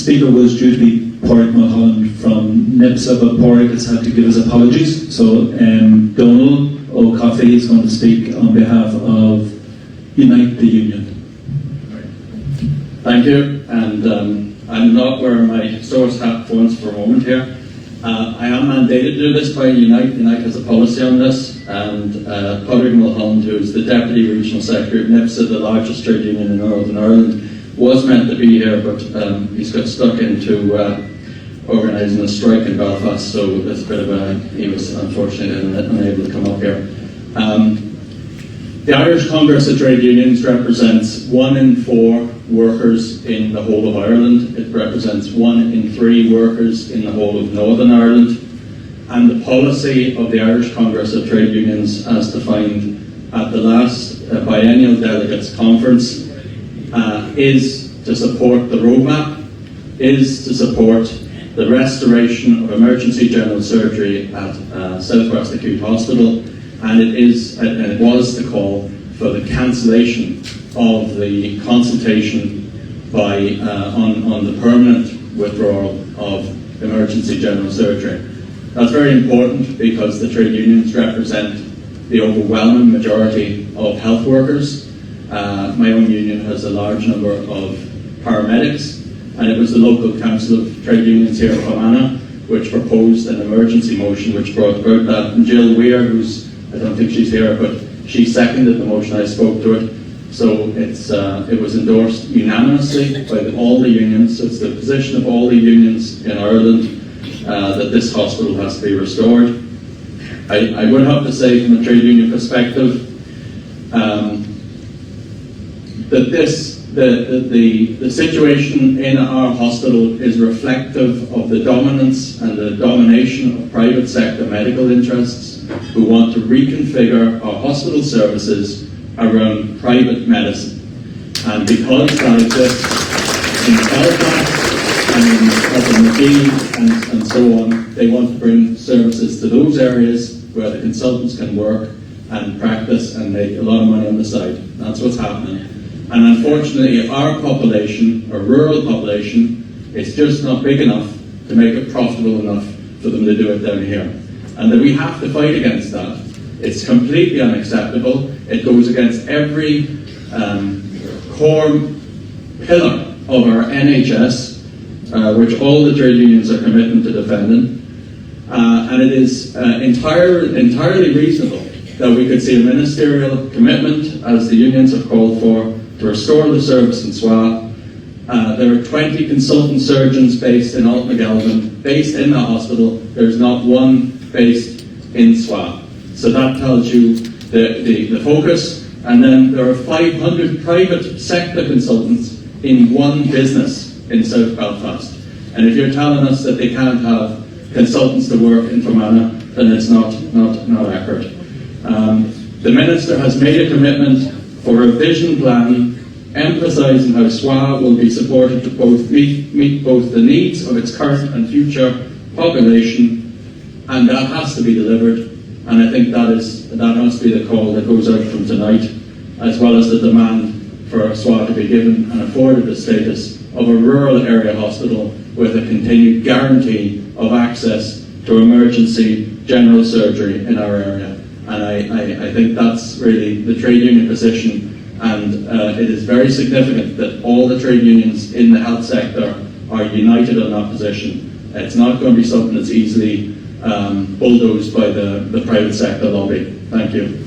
speaker was due to be Pádraig Mulholland from NIPSA, but Pádraig has had to give his apologies. So Donal oCofaigh is going to speak on behalf of Unite the Union. Thank you, and I'm not wearing my source hat for once for a moment here. I am mandated to do this by Unite. Unite has a policy on this, and Pádraig Mulholland, who is the Deputy Regional Secretary of NIPSA, the largest trade union in Northern Ireland, was meant to be here, but he's got stuck into organising a strike in Belfast, so it's a bit of he was unfortunately unable to come up here. The Irish Congress of Trade Unions represents 1 in 4 workers in the whole of Ireland. It represents 1 in 3 workers in the whole of Northern Ireland. And the policy of the Irish Congress of Trade Unions, as defined at the last biennial delegates conference, is to support the roadmap, is to support the restoration of emergency general surgery at Southwest Acute Hospital, and it was the call for the cancellation of the consultation on the permanent withdrawal of emergency general surgery. That's very important because the trade unions represent the overwhelming majority of health workers. My own union has a large number of paramedics, and it was the local council of trade unions here in Fermanagh which proposed an emergency motion which brought about that. And Jill Weir, I don't think she's here, but she seconded the motion. I spoke to it. So it was endorsed unanimously by all the unions. So it's the position of all the unions in Ireland that this hospital has to be restored. I would have to say from a trade union perspective that the situation in our hospital is reflective of the dominance and the domination of private sector medical interests who want to reconfigure our hospital services around private medicine. And because that exists in Belfast and in McGee and so on, they want to bring services to those areas where the consultants can work and practice and make a lot of money on the side. That's what's happening. And unfortunately, our population, our rural population, is just not big enough to make it profitable enough for them to do it down here. And that we have to fight against that. It's completely unacceptable. It goes against every core pillar of our NHS, which all the trade unions are committed to defending. And it is entirely reasonable that we could see a ministerial commitment, as the unions have called for, to restore the service in SWAH. There are 20 consultant surgeons based in Altnagelvin, based in the hospital. There's not one based in SWAH. So that tells you the focus. And then there are 500 private sector consultants in one business in South Belfast. And if you're telling us that they can't have consultants to work in Fermanagh, then it's not accurate. The Minister has made a commitment for a vision plan emphasising how SWAH will be supported to both meet both the needs of its current and future population, and that has to be delivered. And I think that has to be the call that goes out from tonight, as well as the demand for SWAH to be given and afforded the status of a rural area hospital with a continued guarantee of access to emergency general surgery in our area. And I think that's really the trade union position, and it is very significant that all the trade unions in the health sector are united on that position. It's not going to be something that's easily bulldozed by the private sector lobby. Thank you.